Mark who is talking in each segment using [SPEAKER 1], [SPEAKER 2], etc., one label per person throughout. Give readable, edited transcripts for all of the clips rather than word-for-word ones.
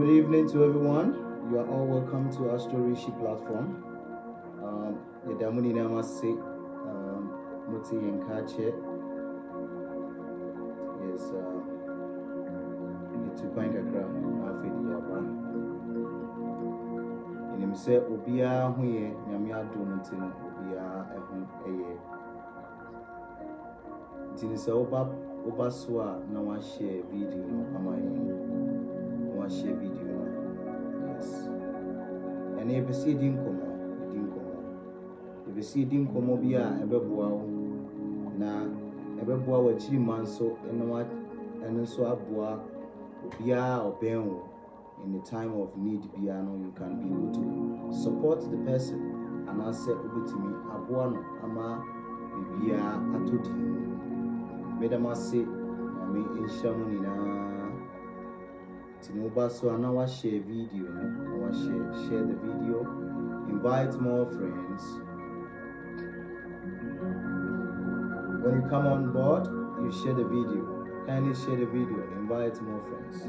[SPEAKER 1] Good evening to everyone. You are all welcome to AstroRishi platform. The Damuni Namase Muti and Kache. Yes, it's a point of crap. I'll feed you up. And him say, Ubia, Huye, Yamia Donatin, Ubia, Eye. Tinisa Oba Swa, now I share video, share video. Yes. And if you see dinkomo. If you see dinkomo bia ebeboa na ebeboa wa chiri manso enwa enso aboa obia oben in the time of need bia no you can be able to support the person and answer obetimi aboa no ama bia atodi. Medama say na me inshamu ni na so now I share video, share the video, invite more friends. When you come on board, you share the video. Kindly share the video, invite more friends.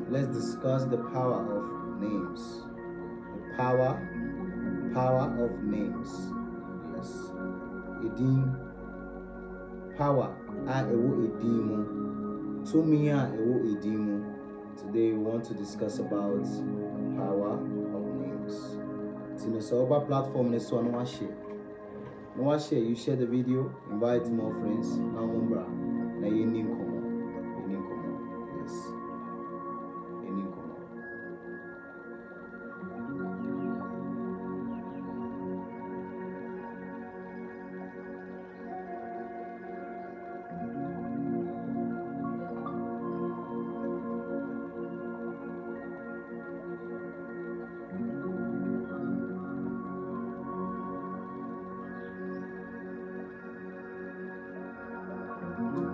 [SPEAKER 1] Let's discuss the power of names. The power of names. Yes. Edin power a ewo edimu. To me a ewo edimu. Today we want to discuss about power of names. Tinosoba platform is one share. No share, you share the video, invite more friends. Now umbra, na yeninkomo. Yes. Yeninkomo.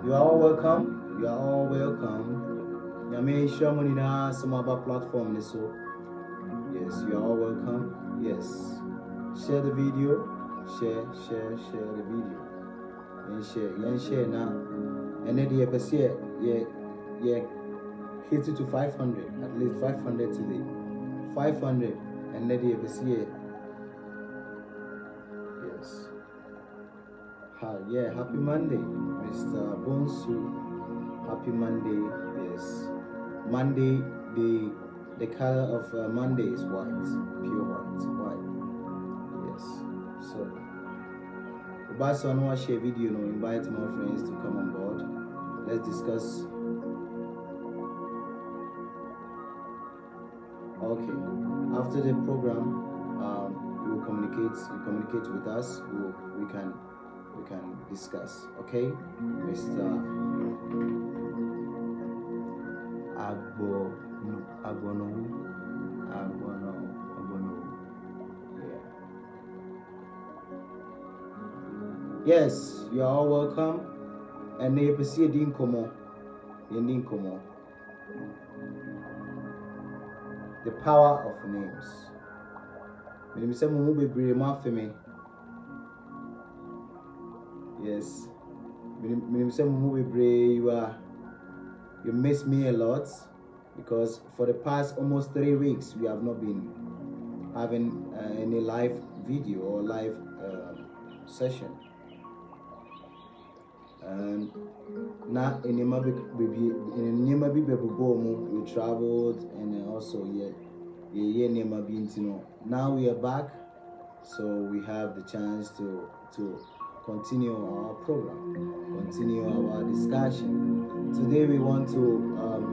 [SPEAKER 1] You are all welcome. You are all welcome. Yame Shamunina Asamoah platform so. Yes, you are all welcome. Yes. Share the video. Share the video. And share now. And then the episode yeah hit it to 500. At least 500 today. 500 and then the episode. Yes. Yeah, happy Monday, Mr. Bonsu. Happy Monday, yes. Monday, the color of Monday is white, pure white. Yes. So, Obaso no share video, no invite more friends to come on board. Let's discuss. Okay. After the program, we will communicate. You communicate with us. We can discuss, okay? Mr. Agbono. Yeah. Yes, you are all welcome. And they see dinkomo. The power of names. When you say mumu bebre ma feme. Yes, you miss me a lot because for the past almost 3 weeks we have not been having any live video or live session. And now in we traveled and also now we are back, so we have the chance to continue our program, continue our discussion. Today we want to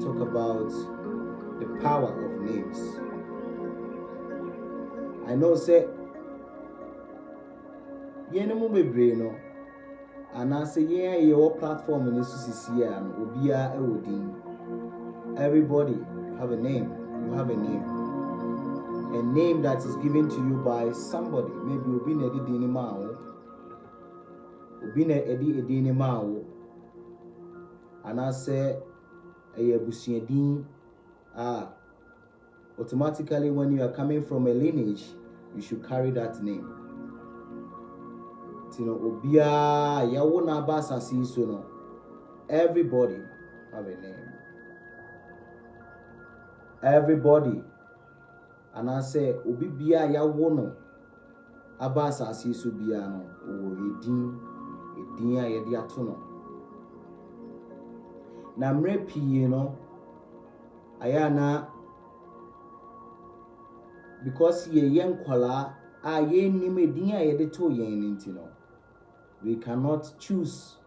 [SPEAKER 1] talk about the power of names. I know say yenemu bebre no and I say your platform in this here and obia ewodin. Everybody have a name. You have a name. A name that is given to you by somebody. Maybe you'll be edini mawo and I say a automatically when you are coming from a lineage you should carry that name. Obia yawona basa so no. Everybody have a name. everybody and I say obi bia ya wono aba asase so bia no o edin a ye de ato no na mre pii no ayana because ye yenkwala a ye nim edin a ye de to yen nti no we cannot choose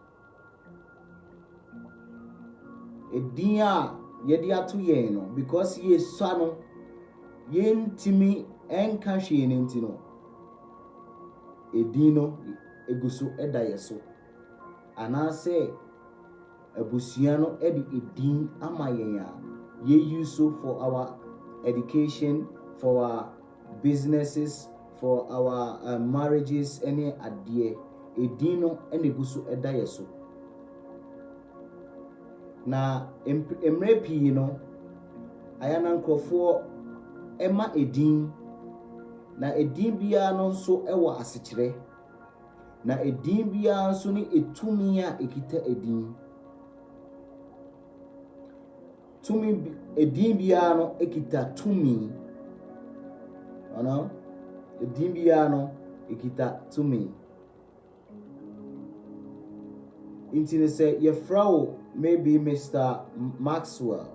[SPEAKER 1] edin a ye de ato yen no because ye swa no ye ntimi enka hwe nti no edin no eguso eda yeso ana se abusua no edi edin ama yen a ye use for our education, for our businesses, for our marriages, any adie edin no ene guso eda yeso na emre pii no ayana nkrofo ema edin na edin bia no nso ewo asekire na edin bia nso ni etumi a ekita edin tumi edin bia no ekita tumi ana edin bia no ekita tumi intine say your frau maybe Mr. Maxwell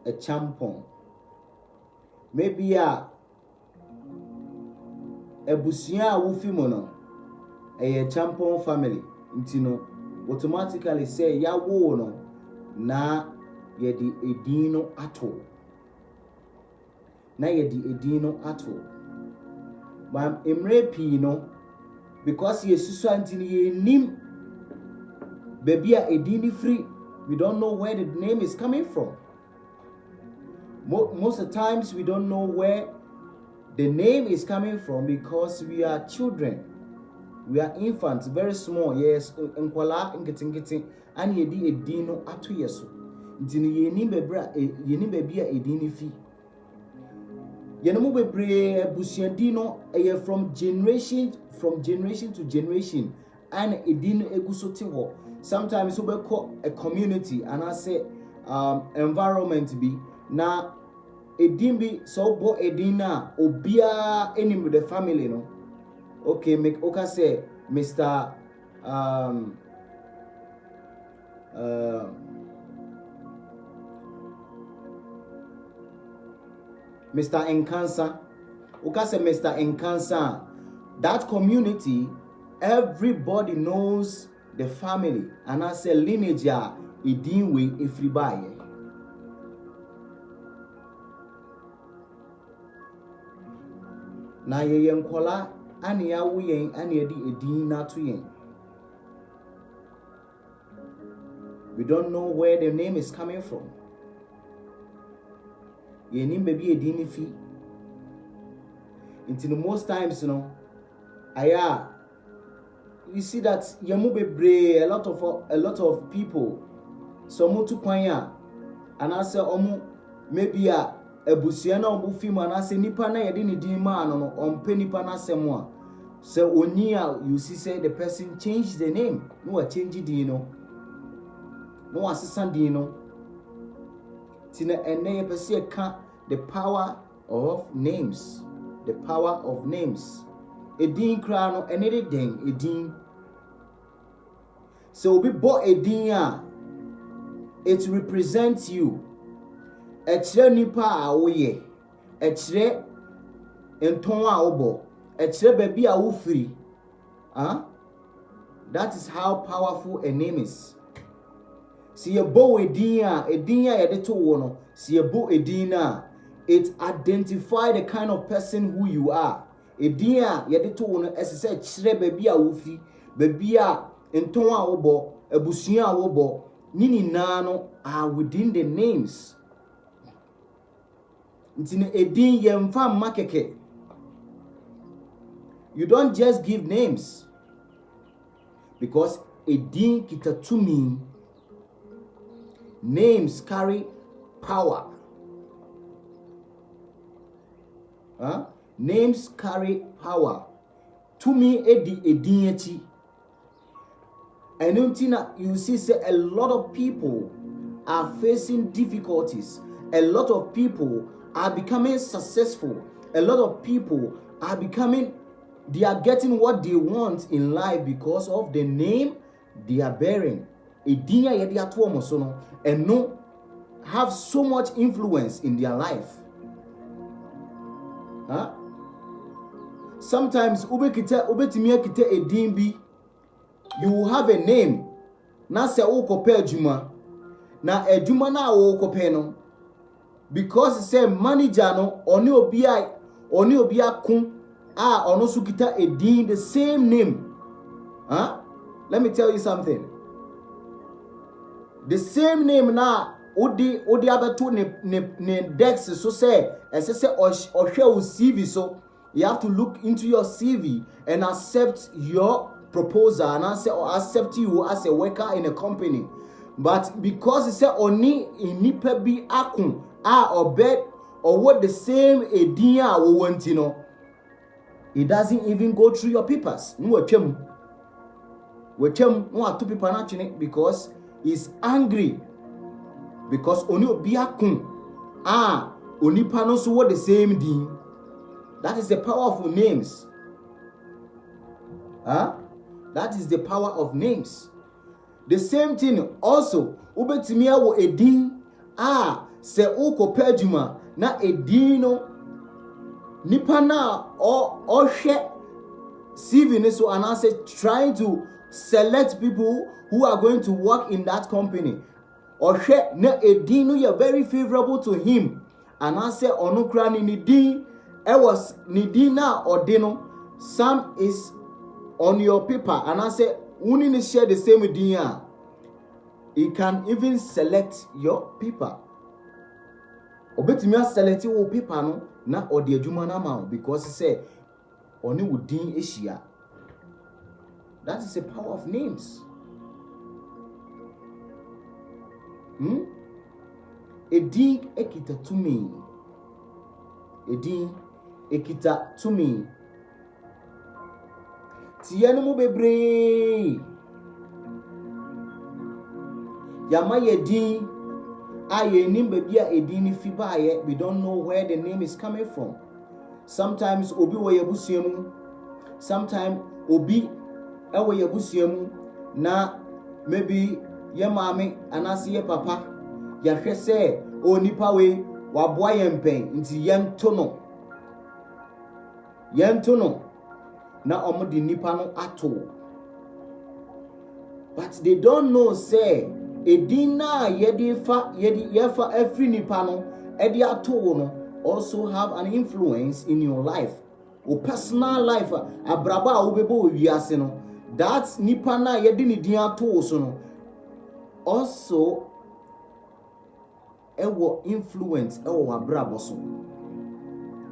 [SPEAKER 1] a champion maybe a ebusia a wo fi mo no a champion family intino automatically say ya wo no na ye di edino ato na ye di edino ato but emre pi no because ye susu antini ye nim baby a edini free we don't know where the name is coming from. Most of the times we don't know where the name is coming from because we are children, we are infants, very small. Yes, nkwala nketenkete and ye di edino ato yeso ntini ye nim baby a edini fi ye no mo bebre abusuadi no eye from generation to generation and edino eguso te ho. Sometimes we call a community and I say environment be na edin bi so bo edina obia enim the family no okay make oka say Mr. Mr. Encancer oka say Mr. Encancer, that community everybody knows the family and I say lineage a edin we ifribaye na ye yenkola ane ya wo yen ane ye di edin na to yen. We don't know where the name is coming from. Ye nim baby edin fi until most times you know aya you see that yamu bebre a lot of people some to kwanya and I say maybe a ebusua na obu fi ma na say nipa na ye de ne din ma no ompe nipa na semo a say oni a you see say the person change the name no a change din no assistant din no tina ene ye pese ka the power of names edin kra no ene de den edin so we bought edin a it represents you. Echire nipa a woye echire enton a obo echire baby a wo free that is how powerful a name is. See a bo edin a ye de to wo no see a bo edin na it identify the kind of person who you are. Edin a ye de to wo no esese echire baby a wo fi baby a enton a obo ebusua a obo nini na no are within the names. Ntine edin yemfa makeke. You don't just give names because edin kitatumi. Names carry power. Names carry power. To me edi edin echi. And you see say a lot of people are facing difficulties. a lot of people are becoming successful. A lot of people are they are getting what they want in life because of the name they are bearing. And no have so much influence in their life. Huh? Sometimes you will have a name. Na se ukope adwuma. Na adwuma na ukope no, because say manager no oni obi akun ono so kita edin the same name. Huh? Let me tell you something. The same name na odi abeto ne dex so say say ohwe CV, so you have to look into your CV and accept your proposal and answer or accept you as a worker in a company. But because it said oni inipa bi akun or bed or what the same edin we want, it doesn't even go through your papers. No atwam no atu paper na twene because he's angry because oni obi akun onipa no so what the same din. That is the power of names. Huh? That is the power of names. The same thing also, ubetimi awo edin se ukope adwuma na edin no nipa na or hwe CV ne so and say trying to select people who are going to work in that company. Or hwe na edin no you very favorable to him and I say onu kra ni din was ni din na odino some is on your paper and I say we share the same idea. You can even select your paper. Obetimi select your paper no na odi adwuma na ma because say oni wudin ehia. That is the power of names. Edin ekita to me. Edin ekita to me. Tienu mu bebre yama yedin aye nim baby a edin fi baaye, we don't know where the name is coming from. Sometimes obi wo yebusuamu, sometimes obi ewo yebusuamu na maybe ye maame anase ye papa ya hwe se onipa we waboa ye mpen nti yento no na omo di nipa no ato. But they don't know say edina yefa every nipa no edi ato no also have an influence in your life, or personal life. Abraba ubebo wiase no, that nipa na yedi ni din ato so no also ewo influence ewo abrabo so.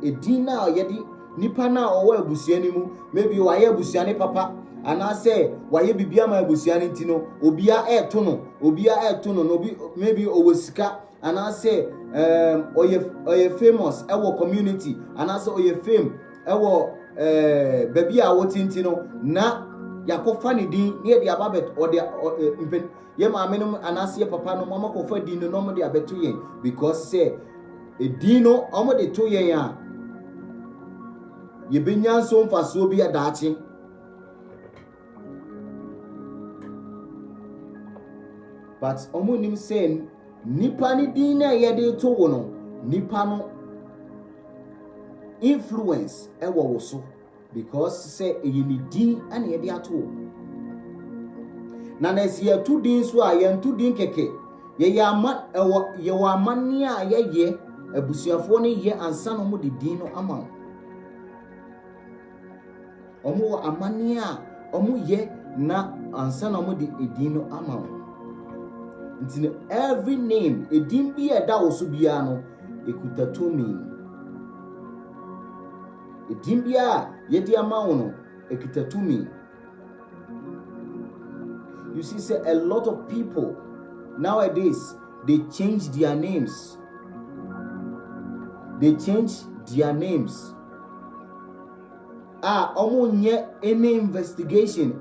[SPEAKER 1] Edina yedi nipa na owo abusuani mu, maybe waye abusuani papa ana say waye bibia ma abusuani ntino obia eto no no maybe owosika ana say oye famous ewo community ana say oye fame ewo baby a wotintino na yakofa ni din ne de ababet ode mpen ye maame no ana say papa no mama kofa din no mo de abeto yen because say edin no omo de to yen a ye benya so mfaso bi adaachi. But omonim say nipa ni din na ye de to wo no nipa no influence ewo wo so because say eyi ni din ana ye de ato na si ye tu din so a ye tu din keke ye ama ewo ye wa amane a ye abusuafo ne ye ansa no mo de din no ama omo amane a omo ye na ansa no mo de edin no ama. Until every name edin bi eda oso bia no ekuta to me. Edin bia yedi ama wo no ekuta to me. You see, say a lot of people nowadays they change their names. They change their names. Omo nye any investigation.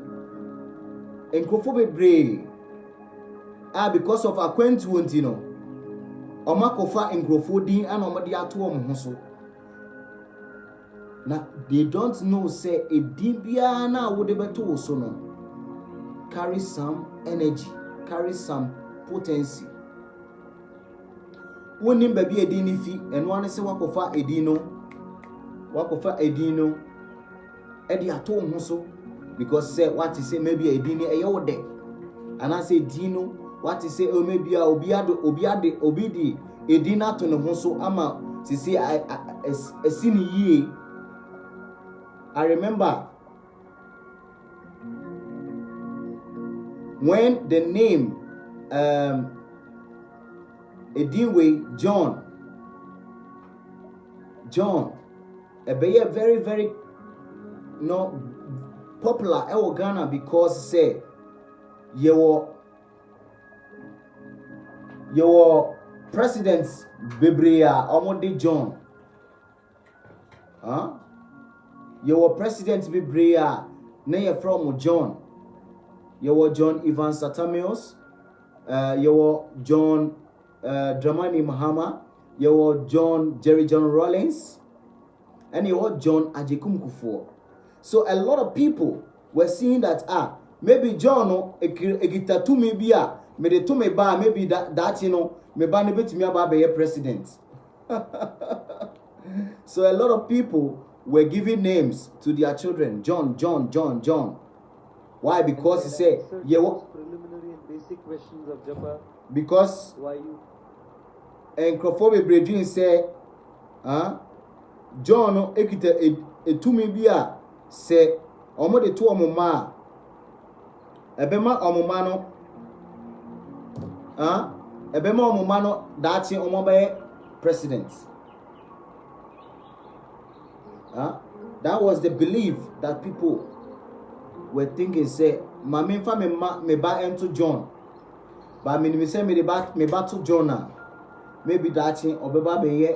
[SPEAKER 1] Enkofo bebre. Because of acquaintance, Omakofa engrofodin and omadi ato omoso. Now they don't know say a dibia na would beto so no carry some energy, carry some potency. Wonim baby edini fi and one say wakofa edino edi ato omoso because say what is say maybe edini eyode and I say dino what is say oh maybe obidi edina to no so ama sisi esini ye. I remember when the name Edinwe John a very very popular in Ghana because say your presidents Bebrea Omode John your president Bebrea na from John your John Ivan Satamios your John Dramani Mahama, your John Jerry John Rollins, and your John Ajekum Kufuor. So a lot of people were seeing that maybe John a guitar to me be me to me ba maybe that me ba ne betimi aba be president. So a lot of people were giving names to their children, John. Why? Because he said,
[SPEAKER 2] preliminary and basic questions of Japa.
[SPEAKER 1] Because
[SPEAKER 2] why you?
[SPEAKER 1] And Crawford Bredin say, John ekita etumi bia say omo de to omoma ebema omoma no that omo be president. That was the belief that people were thinking say mama fa me ba ento John but me say me ba to John maybe that obeba be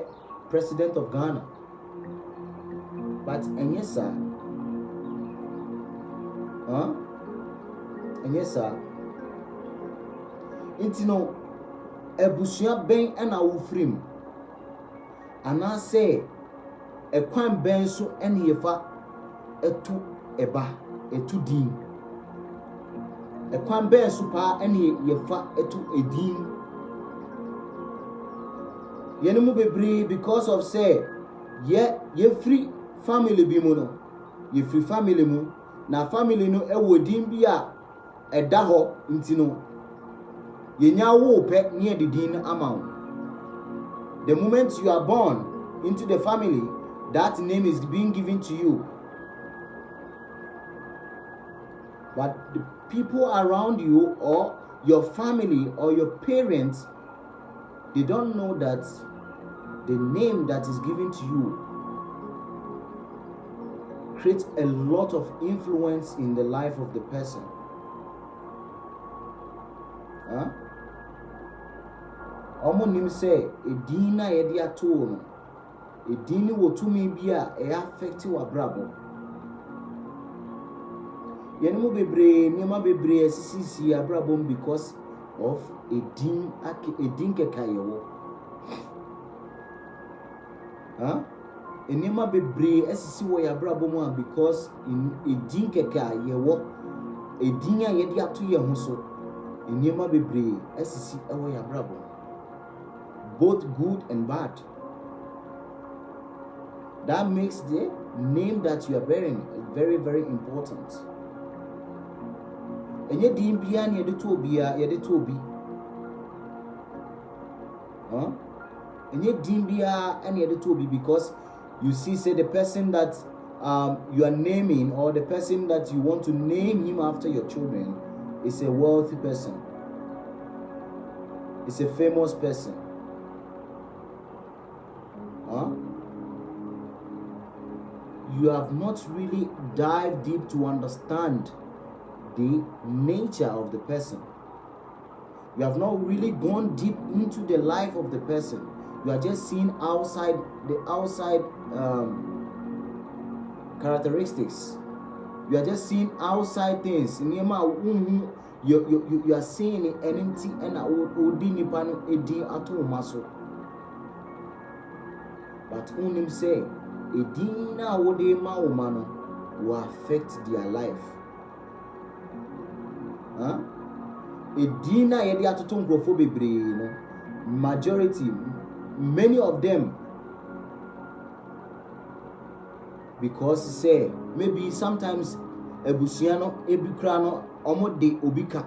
[SPEAKER 1] president of Ghana. But and yes sir intino ebusua ben na wofrim ana say ekwan ben so ene yefa etu eba etu din ekwan ben so pa ene yefa etu edin yenemu bebre because of say ye free family bi mu no ye free family mu na family no ewo din bi a eda ho ntino yenya wo pe ne edin ama. The moment you are born into the family, that name is being given to you. But the people around you or your family or your parents, they don't know that the name that is given to you creates a lot of influence in the life of the person. Omo nim say edina yedi ato no edini wotumi bia e affect wa brabo yenemu bebre sisi abrabo because of edin kekayewo enema bebre asisi wo ya brabo mu because edin kekayewo edin ya yedi ato ye ho so enema bebre asisi ewo ya brabo, both good and bad. That makes the name that you are bearing very, very important. And yet, the Imbian Yeditobi. And yet, Dimbia and Yeditobi, because you see, say the person that you are naming or the person that you want to name him after your children is a wealthy person, it's a famous person. You have not really dived deep to understand the nature of the person. You have not really gone deep into the life of the person. You are just seeing the outside characteristics. You are just seeing outside things. You are seeing an empty and a odi nipano edi ato maso. but unim say a dina wode ma woman will affect their life. A dina yedi atoto nkrofo bebree no, majority, many of them, because say maybe sometimes ebusua no ebikra no omode obika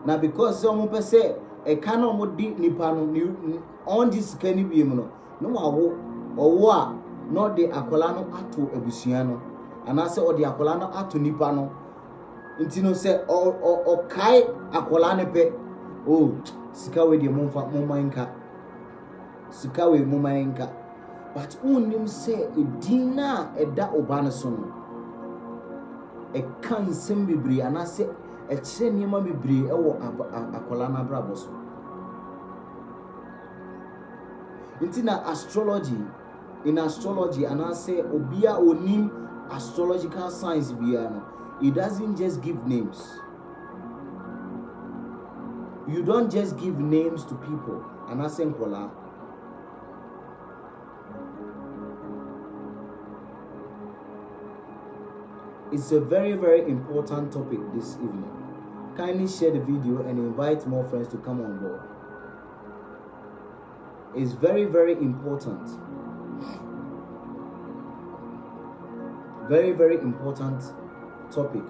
[SPEAKER 1] na because omo pese e ka no omode nipa no on this can be no wawo owo a no de akola no ato ebusua no anase o de akola no ato nipa no nti no se o kai akola ne pe sika we de momanka but unim say edina eda obane so no e kan nsem bibiri anase e kire niam bibiri e wo akola na brabo so. Nti na in astrology anase obia onim astrological science bia no, it doesn't just give names. You don't just give names to people anase nkola. It's a very, very important topic this evening. Kindly share the video and invite more friends to come on board. It's very, very important. Very, very important topic.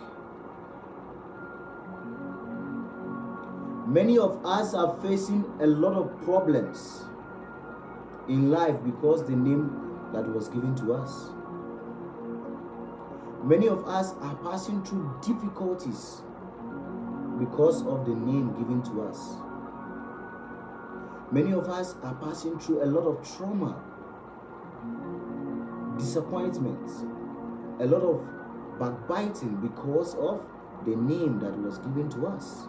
[SPEAKER 1] Many of us are facing a lot of problems in life because the name that was given to us. Many of us are passing through difficulties because of the name given to us. Many of us are passing through a lot of trauma, disappointments, a lot of backbiting because of the name that was given to us.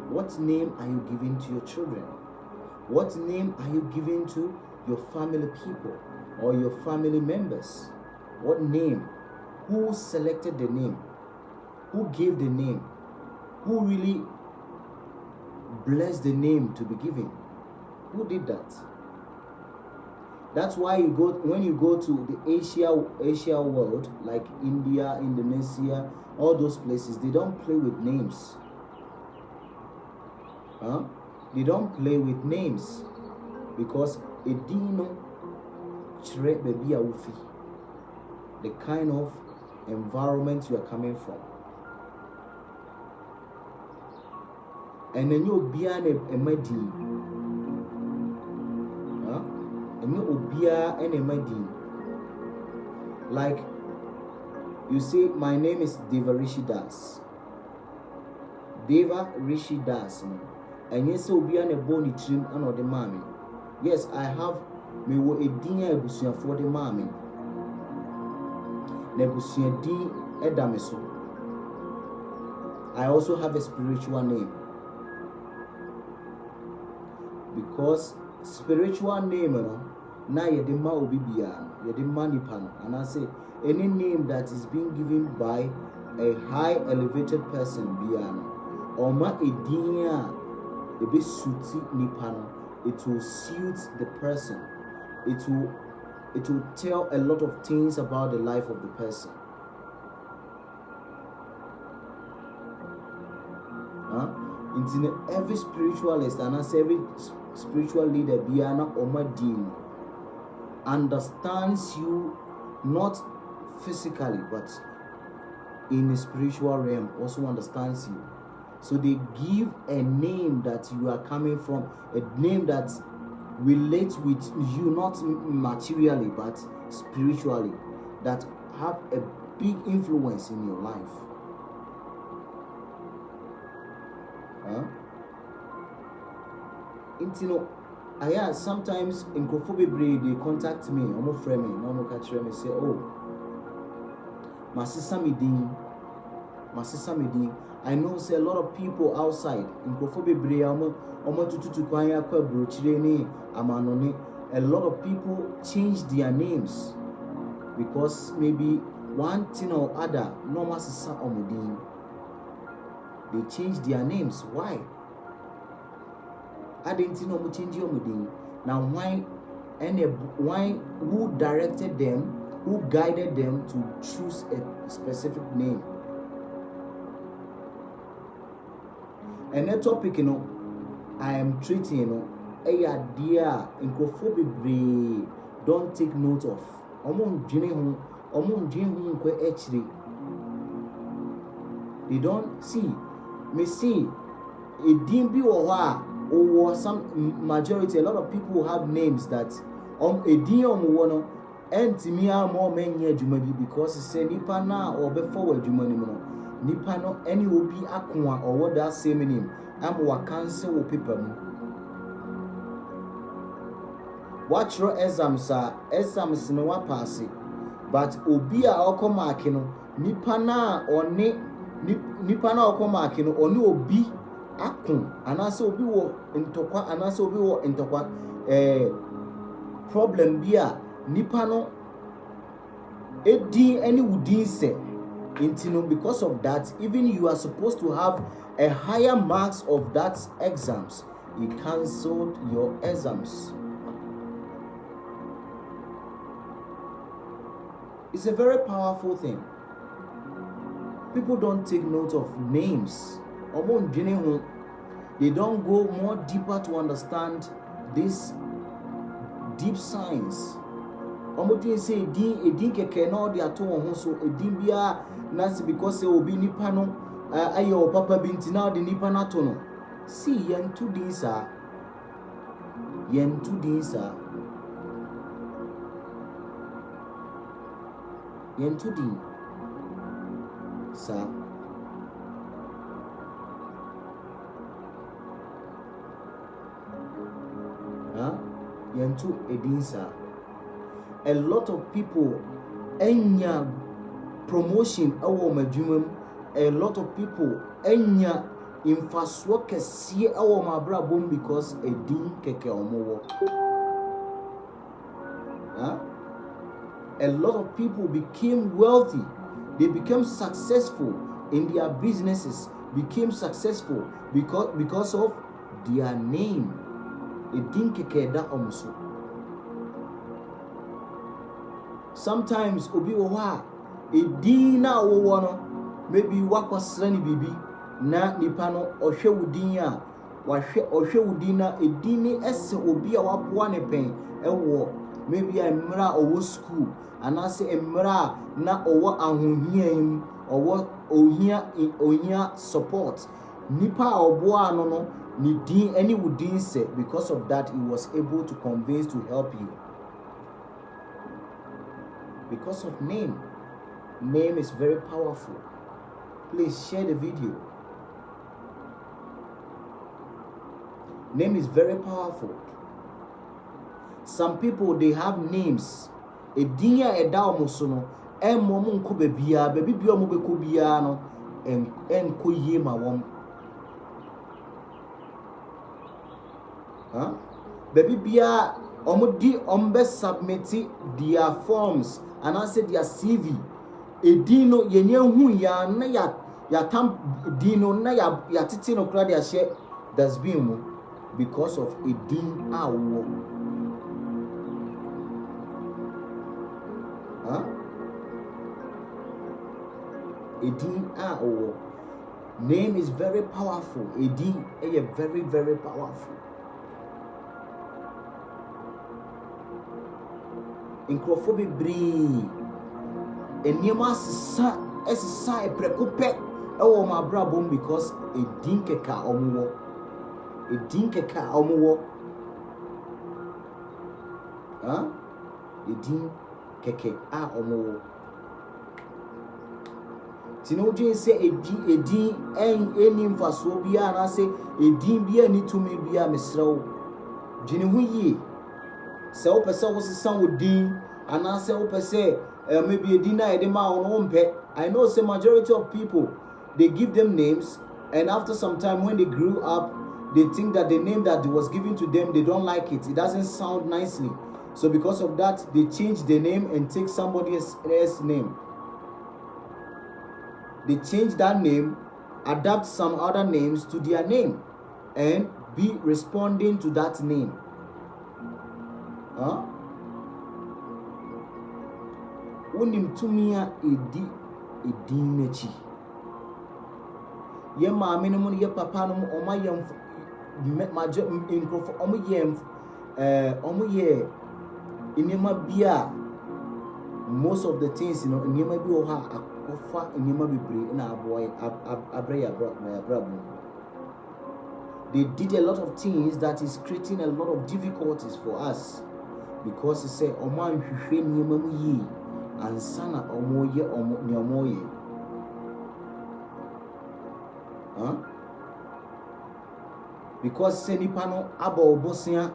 [SPEAKER 1] What name are you giving to your children? What name are you giving to your family people or your family members? What name? Who selected the name? Who gave the name? Who really blessed the name to be given? Who did that? That's why when you go to the Asia world, like India, Indonesia, all those places, they don't play with names. They don't play with names because edino chre baby awufi, the kind of environment you are coming from. And then you be an emedi. And you be an emedi. Like you say, my name is Devarishi Das. Devarishi Das. And yes, so be an ebony trim and or the mommy. Yes, I have me wo edinya ebusia for the mommy. Nebusia di edameso. I also have a spiritual name. Because spiritual name, na yedema obibia, yedema nipano. And I say any name that is being given by a high elevated person biano. Oma edinya ebe suti nipano. It will suit the person. It will tell a lot of things about the life of the person. In every spiritualist and as every spiritual leader, Biana Omadin, understands you not physically but in the spiritual realm, also understands you. So they give a name that you are coming from, a name that relates with you not materially but spiritually, that have a big influence in your life. Sometimes in Kofobebre they contact me, almost friend me, no catch me, say, oh, my sister Midin. I know say a lot of people outside in Kofobebre, a lot of people change their names because maybe one thing or other, no sister Omudin. they change their names. Why? I didn't know much change your name. Now why? Who directed them? Who guided them to choose a specific name? And that topic, I am treating, a idea in cophobia don't take note of. They don't see. Me see, it didn't be or some majority, a lot of people have names that a dear and to me are more men yet because it's a nipana or before Jumani. Nipano any will be aqua or what that same name. I'm what cancel people. Watch your exams no wa pass but obia okomakino nipana or nipana okomakino or no obi akun anase obi wo ntokwa anase obi wo ntokwa problem bia nipano edi any wudin se intino. Because of that, even you are supposed to have a higher marks of that exams, you cancelled your exams. It's a very powerful thing. People don't take note of names. They don't go more deeper to understand this deep science. Omotin say edin keke na odi ato won so edin bia nasi because say obi nipa no ayo papa binti na odi nipa na to no. See yen to din sa yen to edin sa. A lot of people enya promotion awo madwumam. A lot of people enya infaswo kese awo mabrabom because edin keke omowo. A lot of people became wealthy. They became successful in their businesses, became successful because of their name. Edin keke da omoso. Sometimes obi wa edina wo no maybe wakosra ni bibi na nipa no ohwe wudin a ohwe wudin na edini ese obi a waboa ne pen ewo maybe emra owo school anase emra na owo ahohia im owo ohia support nipa oboa no ni din any wudin say. Because of that he was able to convince to help you. Because of name. Name is very powerful. Please share the video. Name is very powerful. Some people, they have names. A dia e da omosono e momo nko bebia bebi bia mo beko bia no enko yie ma wom. Bebi bia omudi ombe submit their forms and answer their CV. Edino yenye hu ya na ya tam dino na ya titi no kra dia share that's been because of edin awo. Edin awo. Name is very powerful. Edin is very, very powerful. Nkrofo bebree eniema sisa eprekope ewo ma brabom because edin keka omuwo. Edin keka omuwo. Edin keke a omuwo. Tino dwen se edin eni mfaso bia na se edin bia ni tumi bia mesrew. Dwene hu yie. Se o pese wo sesan odin ana se o pese maybe edin na edema on ompe. I know say majority of people they give them names and after some time when they grew up they think that the name that was given to them they don't like it. It doesn't sound nicely. So because of that they change the name and take somebody else's name. They change that name adapt some other names to their name and be responding to that name. Unim tumia edi mechi. Ye maame no mo ye papa no mo oma ye majo inkrofo omo ye inema bia most of the things inema bi o ha akofa inema bebre na aboy abreya bra. They did a lot of things that is creating a lot of difficulties for us because he said omo anhwehwe inema mu yi ansana omo ye because say nipa no aba obosia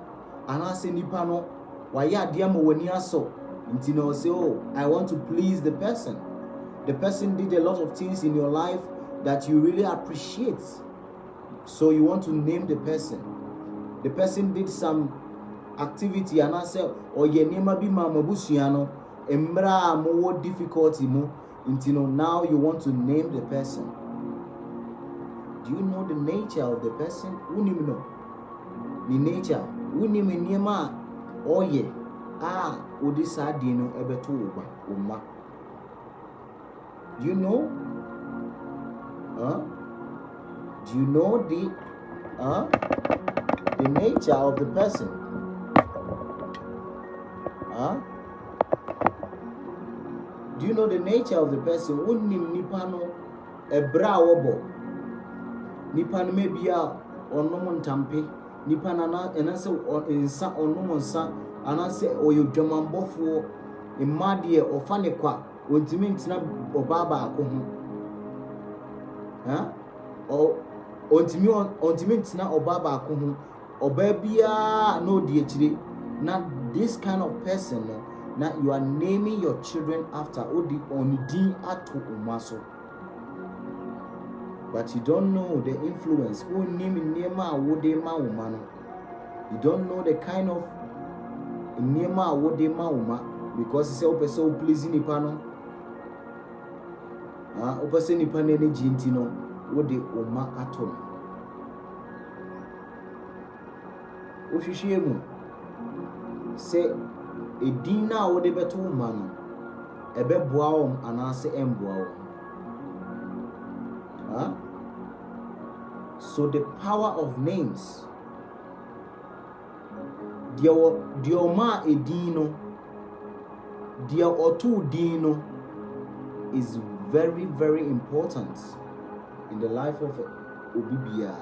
[SPEAKER 1] ana say nipa no waye ade ama wani aso nti no say, oh, I want to please the person. The person did a lot of things in your life that you really appreciate, so you want to name the person. The person did some activity and I say, oh ye nema bi ma mabusua no embra mo difficulty mo nti no, now you want to name the person. Do you know the nature of the person? Unim no. The nature. Unim niema oye. Odisa dino ebeto uma. Do you know? Do you know the nature of the person? Do you know the nature of the person? Unim nipa no ebra wobo. Nipa no mebia onom ntampe. Nipa na enase ensa onom nsa anase oyodwamambofo imade ofane kwa ontimi ntina obaba akoho. Ontimi ntina obaba akoho. Oba bia no di akire. Na this kind of person no, now you are naming your children after odi onidi ato umaso. But you don't know the influence. You don't know the kind of because it's a so pleasing nipano. Opposite nipan energy intino what the oma atom. Oshishiemu say a dina or the better woman a beboam and answer emboam. So the power of names. Dioma edino, dia otu dino is very, very important in the life of Obibia.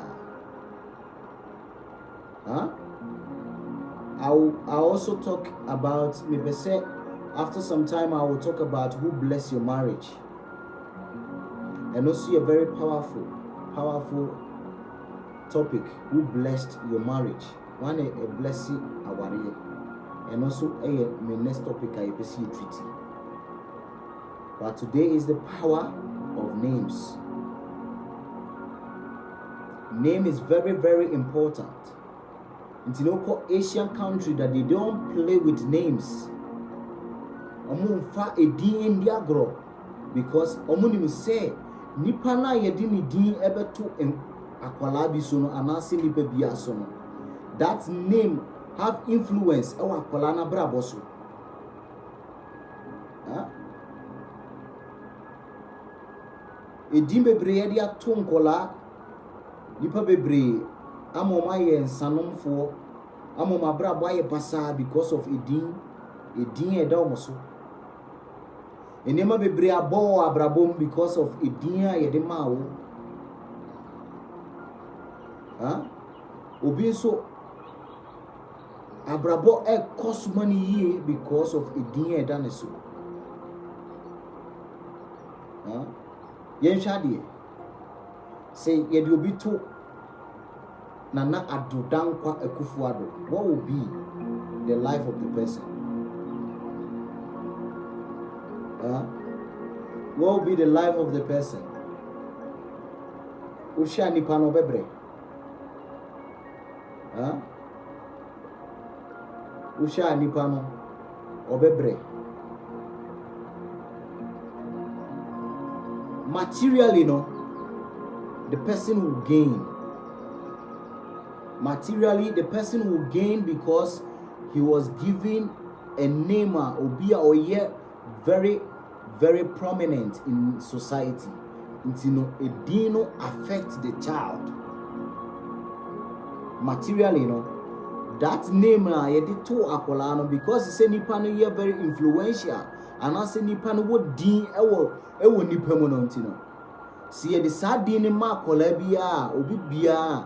[SPEAKER 1] I also talk about maybe say after some time I will talk about who bless your marriage. And also a very powerful topic, who blessed your marriage. One a blessing aware, and also my next topic I see treaty. But today is the power of names. Name is very, very important. In Tinoko Asian country that they don't play with names. Fa a din diagro because omunim say nipa na yedi ni din ebeto akwala bi so no anase nipa bi aso no, that name have influence e akwala na brabo so. Edin bebre ye dia to nkola nipa bebre amoma ye nsanomfo amoma brabo aye basa because of edin e da omoso. Enema bebre abo abrabom because of edin ye de mawo. Obi so abrabo e cost money because of edin e da neso. Yen shade say ye de obi to nana adodan kwa ekufuado. What will be the life of the person? What will be the life of the person? Usha nipa no bebre. Usha nipa no obebre. Materially no, the person will gain. Materially, the person will gain because he was given a name or be very, very prominent in society. It dino affect the child. Materially, that name yedi to akolano because say nipa no ye very influential and as nipa no wo din ewo nipa mo no ntino. Si yedi sa din ma akola bia obi bia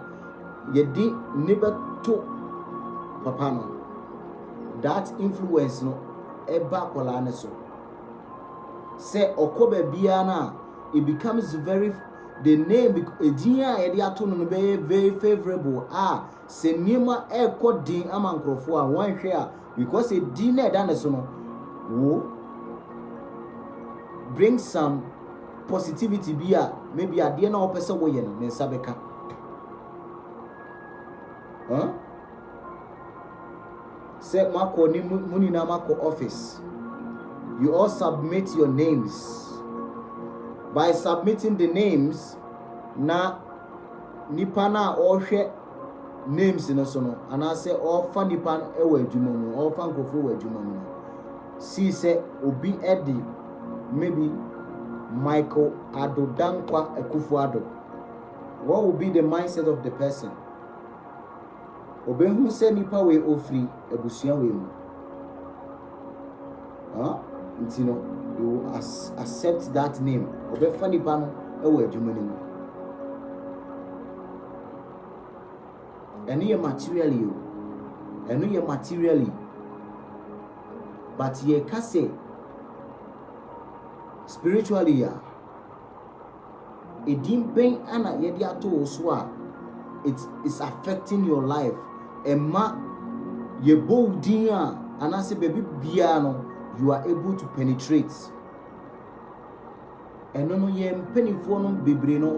[SPEAKER 1] yedi neba to papa no. That influence no eba akola ne so. Say okoba bia na it becomes very the name very favorable. Se nima eko din amankrofo a wan hwe a because a din na da ne so no wo bring some positivity bia maybe ade na opese wo ye no ne sabeka say mako ni muni na mako office, you all submit your names. By submitting the names, na nipa na ohwe names no so no, and I say all fan nipa ewa adwuma mu, all fan kofo ewa adwuma mu. See say obi edi maybe Michael Adodankwa Ekufuado. What will be the mindset of the person? Obi hu say nipa we ofri ebusua we mu. Ntino you accept that name. Obe funny pano ewe adwumani. Eno ye materially. But ye ka say spiritually ya. Edim ben ana ye dia to so a it is affecting your life. Emma ye bo din a anase baby bia no you are able to penetrate. And no ye penifo no bebre no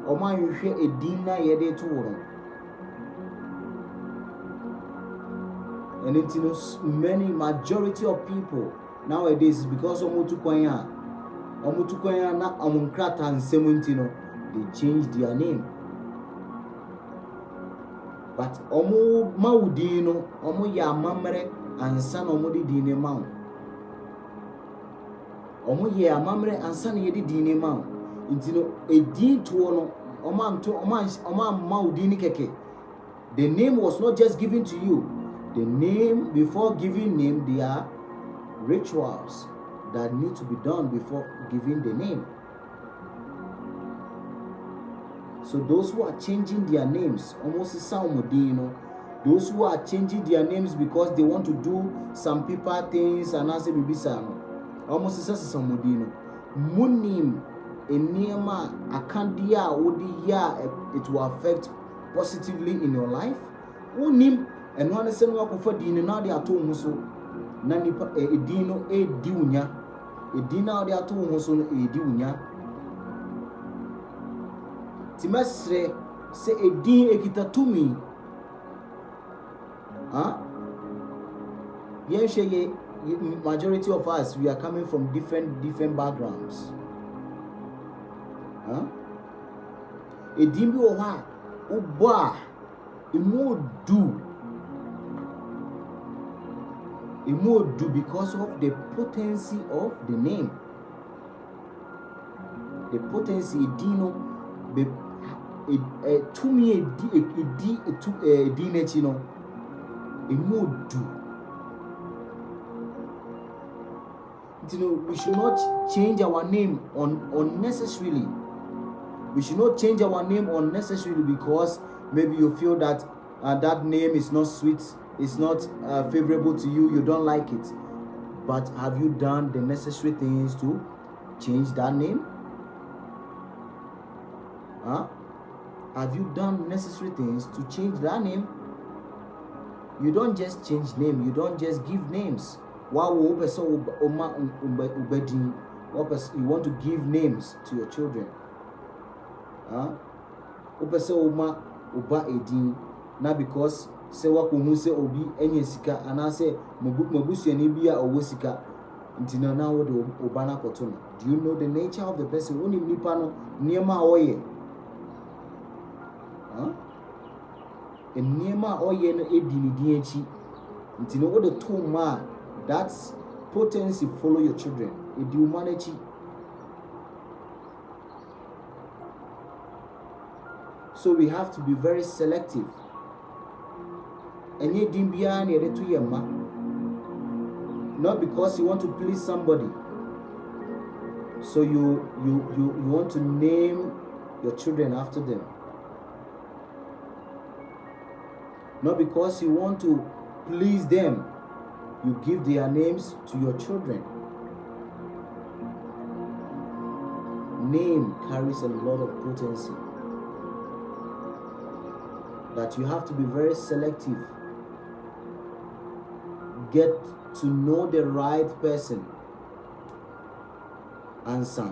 [SPEAKER 1] omanhwe edin na ye de to woro. And it knows majority of people nowadays because omutu kwanya na omunkrata nsemu they change their name. But omu maudino omu ya mamre ansa na omu di dine ma. Omu ye amamre ansa na ye di dine ma. Intino edin to no oma maudini keke. The name was not just given to you. The name, before giving name, there are rituals that need to be done before giving the name. So those who are changing their names, almost Asamoah, those who are changing their names because they want to do some people things and answer bibisano, almost Asamoah. Munim enema akandia odiya it will affect positively in your life. Unim and one is no for din na dia to muso na nipa edino ediunya edina dia to muso ediunya timesre se edin ekitatumi ye majority of us we are coming from different backgrounds. Edin bi o ha uba imodu because of the potency of the name. The potency dino to me dinechino imodu. We should not change our name unnecessarily. We should not change our name unnecessarily because maybe you feel that that name is not sweet, it's not favorable to you, you don't like it. But have you done the necessary things to change that name? Have you done necessary things to change that name? You don't just change name, you don't just give names. You want to give names to your children. Not because say what say obi enye sika and I say mabusu ni bia owo sika Nti na wo de obana koto no. Do you know the nature of the person? Woni nipa no niema oye. Niema oye no edi ni din echi. Nti no wo de to ma, that's potency follow your children. Edi humanity. So we have to be very selective. Enye din bia na yede to yema. Not because you want to please somebody. So you want to name your children after them. Not because you want to please them, you give their names to your children. Name carries a lot of potency. That you have to be very selective. Get to know the right person. Answer.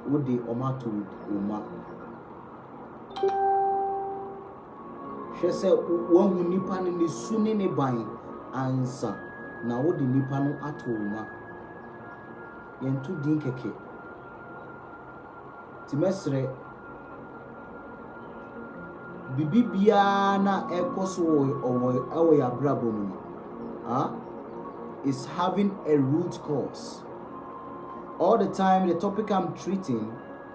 [SPEAKER 1] What the Oma to Oma. She said, one who nipa ni suni ne buying answer. Now what the nipa no ato Oma. Yentu din keke. Timesre. Bibi biya na ekoso owo ya brabo mu. Is having a root cause. All the time, the topic I'm treating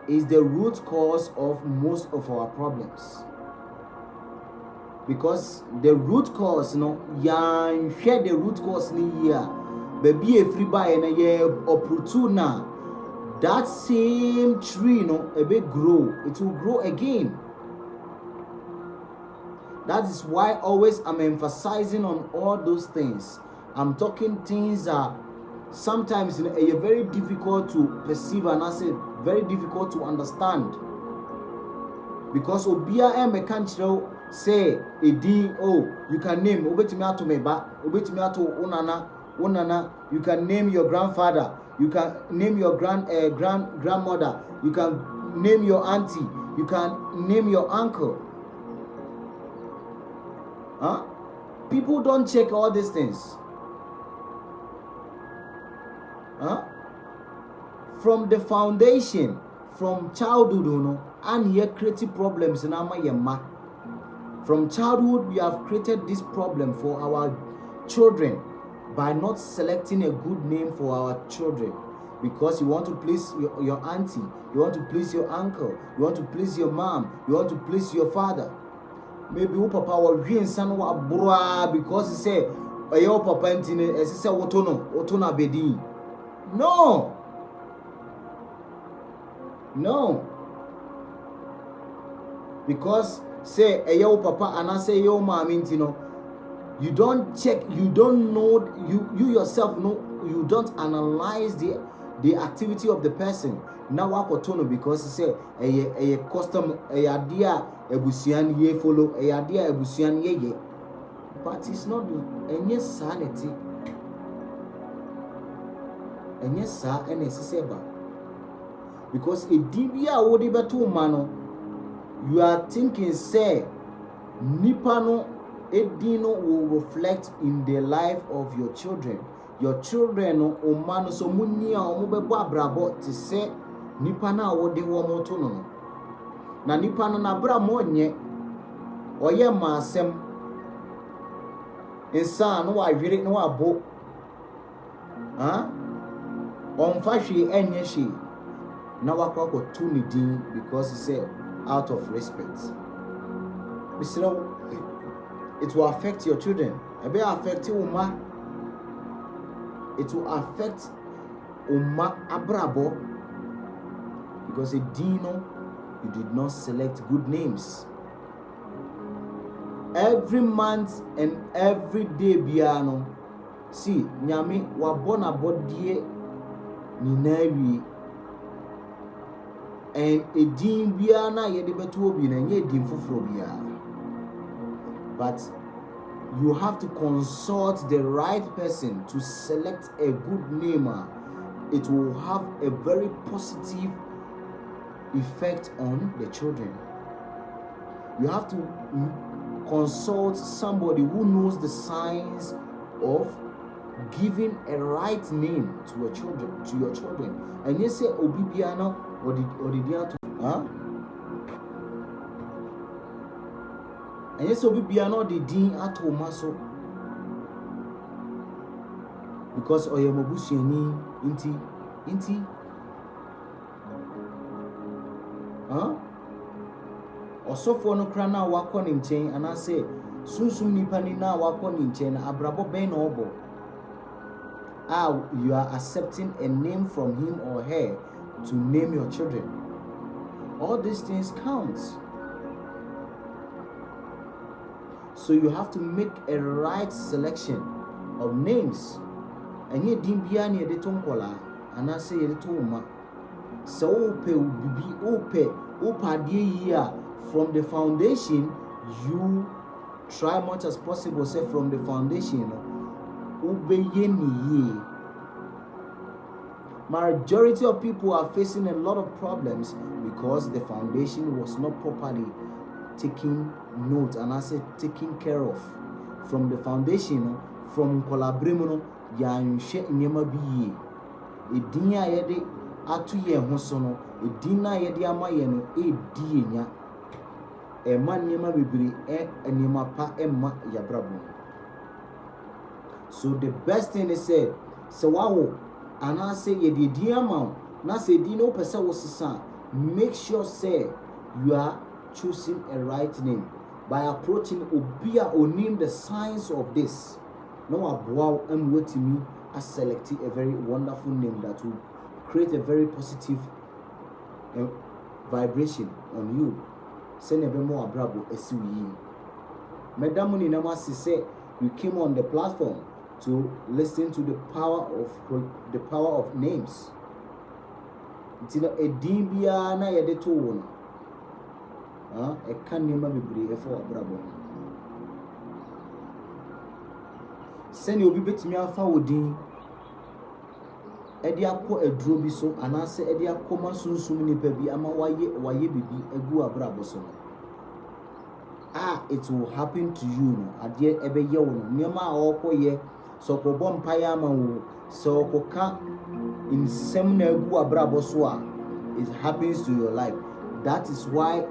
[SPEAKER 1] is the root cause of most of our problems. Because the root cause, share the root cause ni ya, baby a free buy na ye opportuna. That same tree, a bit grow. It will grow again. That is why always I'm emphasizing on all those things. I'm talking things that sometimes are very difficult to perceive and I say very difficult to understand. Because obia mekanchiro say a D you can name obetimi ato meba, obetimi ato onana, you can name your grandfather, you can name your grandmother, you can name your auntie, you can name your uncle. People don't check all these things. From the foundation, from childhood, and here creative problems in our yema. From childhood, we have created this problem for our children by not selecting a good name for our children. Because you want to please your auntie, you want to please your uncle, you want to please your mom, you want to please your father. Maybe your papa will dream son wa bra because he say your papa intine as he say otono bedi. No. Because say your papa and I say your mom intino, you don't check, you don't know, you yourself know, you don't analyze the activity of the person. Now what otono because he say a custom a idea ebusian ye follow a idea ebusian ye, but it's not any sanity. And yes, sir, and it's because a dibia would be to mano, you are thinking, say, Nipano Edino will reflect in the life of your children. Your children, o mano so munia o mubeba brabo to say, Nipana would de womotono. Na Nipana na bramonye, or ye masem. In son, no, I really know a book. On fashi enye she now I call tunidin because he said out of respect. It will affect your children. It will affect Uma. It will affect Uma Abrabo because a dino you did not select good names. Every month and every day biano. See, nyami wabona bodie Ninawi and a dean biana yedibetuobi and ye dim fufrobia. But you have to consult the right person to select a good namer. It will have a very positive effect on the children. You have to consult somebody who knows the signs of giving a right name to your children. And you say Obibiano or did you to and you say Obibiano the Dean at Maso because Oyamobusheni inti Osofo no kra na wakọ ne nchen ana say sunsun nipa ni na wakọ ne nchen na abrabo ben na obo you are accepting a name from him or her to name your children. All these things count. So you have to make a right selection of names. And ye dim bia na de tonkola ana say ye de toma. So ope from the foundation, you try much as possible, say from the foundation, majority of people are facing a lot of problems because the foundation was not properly taken note and I said taken care of. From the foundation, from collaboration, yanshe nyema biye. Edinya yede atu ye hosono, edina yede ama ye no edi enya. Ema nyema bibiri nyema pa ema yabrabo. So the best thing is say wow and I say ye di ama na say di no pesa wosisa, make sure say you are choosing a right name by approaching obia onim the signs of this. No aboa am wetimi as selecting a very wonderful name that will create a very positive vibration on you. Send a more abrabo esiwi. Madam ni namasi say you came on the platform to listen to the power of names. Ntino edibia na yede to won. E kan nima bebre e for abrabo. Send you be betimi afa odin. Edi akọ eduro bi so anase edi akoma sunsum nipa bi ama waye bibi egu abrabo so. It will happen to you no ade ebe ye wo no niam a okoye so ko bom paya ma wo so ko ka insem na egu abrabo so a it happens to your life. That is why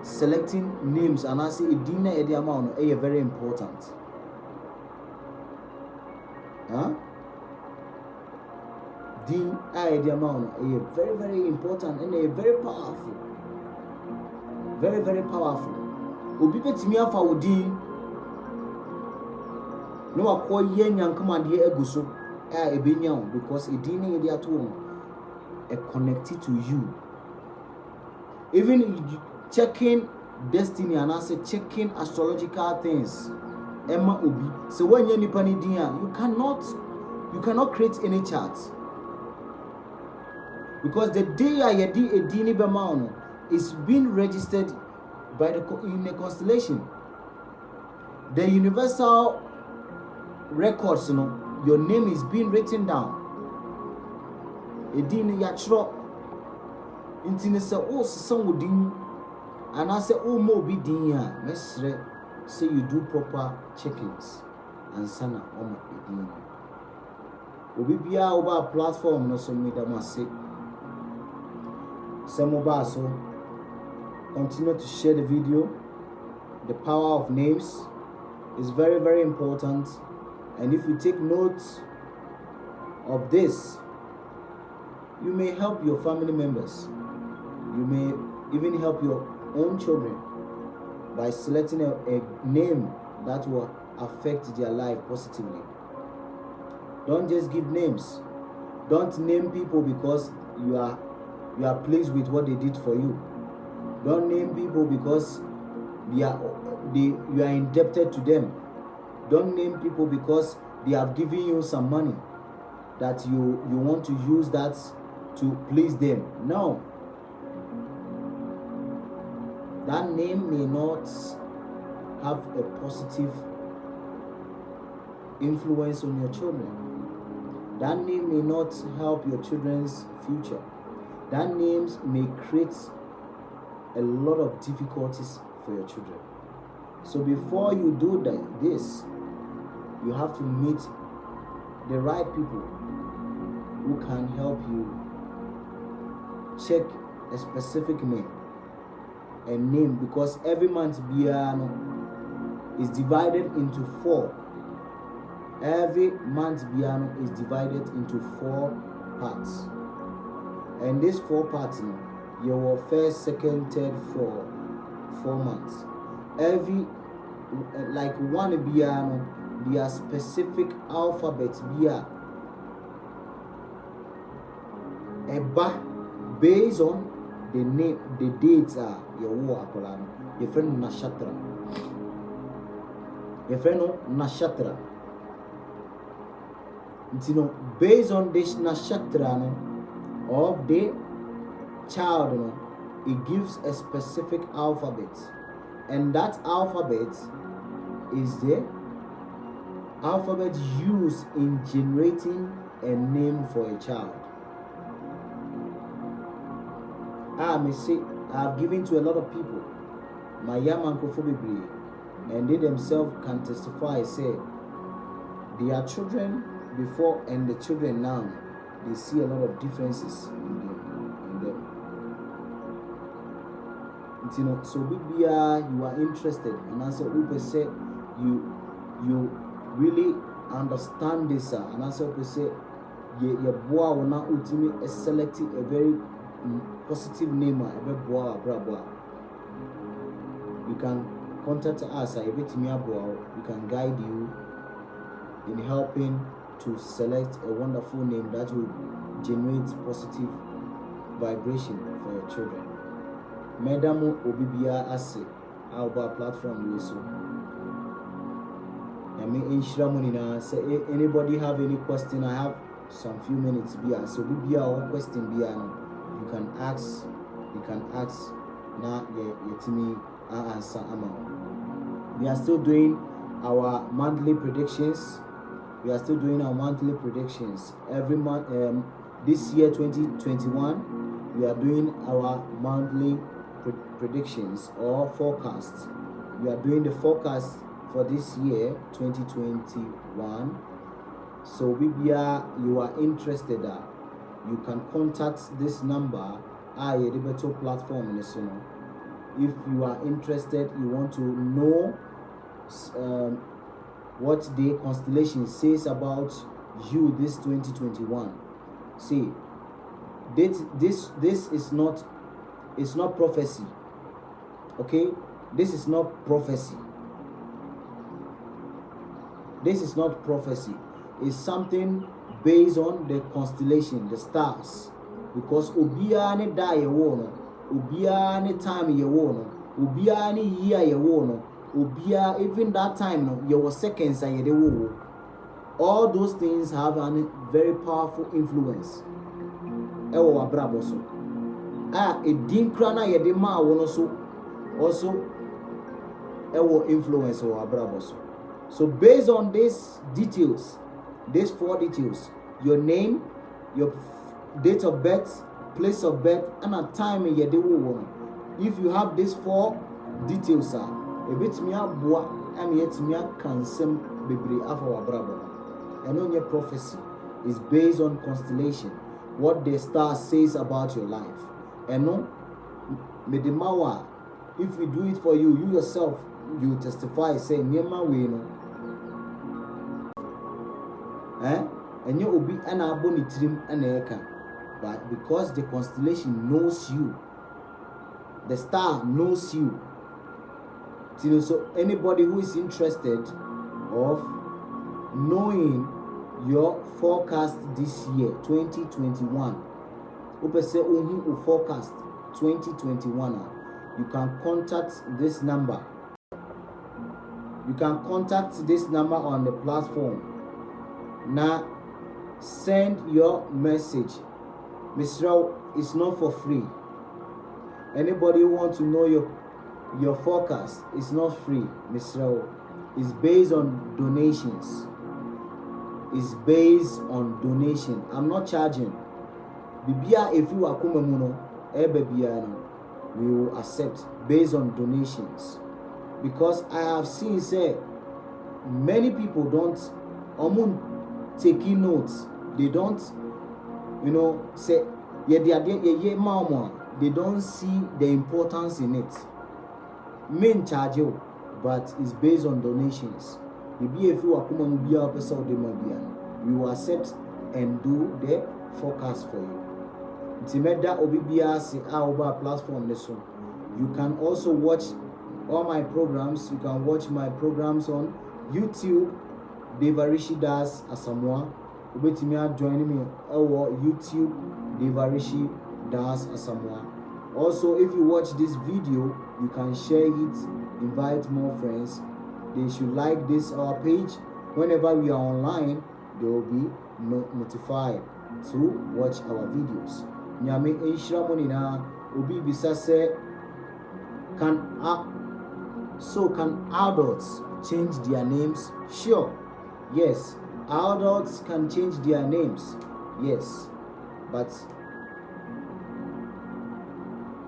[SPEAKER 1] selecting names anase edina edi ama no is very important. Din edi ama no is very, very important and very powerful. Very, very powerful. Obi betimi afa odin no akoye nyankama de eguso ebenya because edin na dey ato connected to you. Even checking destiny and also checking astrological things. Emma obi so when you nipa ni din you cannot create any chart because the day I di edin be ma is being registered by in the constellation. The universal records, your name is being written down. Edin yatro intinese o sesan wodin and I say o mo bi din ya mesre say you do proper checkings and sana o ma edin. Obi bia oba platform no so me da ma say Asamoah so continue to share the video. The power of names is very, very important. And if you take notes of this, you may help your family members. You may even help your own children by selecting a name that will affect their life positively. Don't just give names. Don't name people because you are pleased with what they did for you. Don't name people because you are indebted to them. Don't name people because they have given you some money that you want to use that to please them. No. That name may not have a positive influence on your children. That name may not help your children's future. That names may create a lot of difficulties for your children. So before you do this, you have to meet the right people who can help you check a specific name, because every month is divided into 4. Every month is divided into 4 parts, and these 4 parts, your first, second, third, 4 months. Every like one their specific alphabet based on the name, the dates are your friend Nashatra. Your friend Nashatra. Based on this Nashatra of the child, it gives a specific alphabet, and that alphabet is the alphabet used in generating a name for a child. I've given to a lot of people my yamankophobia, and they themselves can testify, say their children before and the children now, they see a lot of differences in them. So you are interested, and as a say you really understand this, and as a say your boy will not ultimately select a very positive name, you can contact us. We can guide you in helping to select a wonderful name that will generate positive vibration for your children. Madam Obibia Ase, our platform so. Say anybody have any question? I have some few minutes here. So Bibia or question you can ask. Now me answer Asamoah. We are still doing our monthly predictions. Every month. This year 2021, we are doing our monthly predictions or forecasts. We are doing the forecast for this year 2021. So you are interested, you can contact this number at the Beto platform. If you are interested, you want to know what the constellation says about you this 2021. See, this is not, it's not prophecy. Okay, this is not prophecy. It's something based on the constellation, the stars. Because Ubia ni da ye wono, Ubia ni time ye wono, Ubia ni year ye wono, Ubia even that time no, your seconds and ye wo. All those things have a very powerful influence. Ewo abrabo so. Edinkra na ye de ma wono so also ewo influence o abrabo so. So based on these details, these 4 details, your name, your date of birth, place of birth, and a time in your day. If you have these 4 details, a bit me a boa, and yet me a cancel baby after bravo. And on your prophecy is based on constellation, what the star says about your life. And no, Medimawa, if we do it for you, you yourself, you testify, say, Myanmar we know. And you will be an aboni trim and eka. But because the constellation knows you, the star knows you. So anybody who is interested of knowing your forecast this year, 2021, forecast 2021, you can contact this number. You can contact this number on the platform. Now, send your message. Mr. It's not for free. Anybody who wants to know your forecast, it's not free, Mr. It's based on donations. It's based on donation. I'm not charging. Bibia, if you are kumamuno, we will accept based on donations. Because I have seen, say, many people don't taking notes. They don't, say, they don't see the importance in it. Main charge you, but it's based on donations. We will accept and do the forecast for you. Platform. You can also watch all my programs. You can watch my programs on YouTube. Devarishi does Asamoah. Join me on YouTube. Devarishi does Asamoah. Also, if you watch this video, you can share it, invite more friends. They should like this our page. Whenever we are online, they will be notified to watch our videos. Nyame enshira monina obi bisa say can adults change their names? Sure. Yes, adults can change their names. Yes, but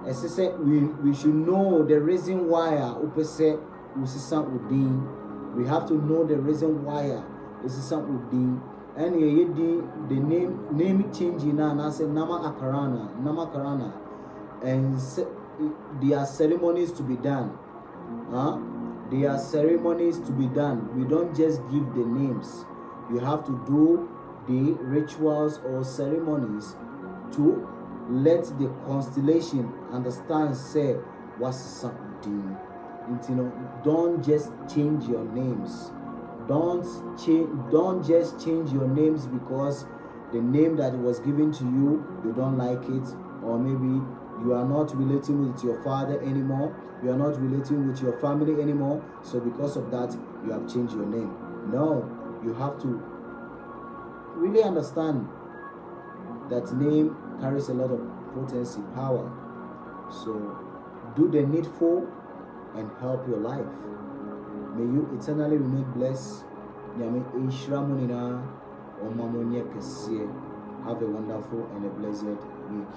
[SPEAKER 1] as I said, we should know the reason why we have to know the reason why and the name changing now, and I say Nama Karana, and there are ceremonies to be done. There are ceremonies to be done. We don't just give the names. You have to do the rituals or ceremonies to let the constellation understand. Say what's something. Don't just change your names. Don't just change your names because the name that was given to you don't like it, or maybe you are not relating with your father anymore, you are not relating with your family anymore, so because of that you have changed your name. No, you have to really understand that name carries a lot of potency, power. So do the needful and help your life. May you eternally remain blessed. Have a wonderful and a blessed week.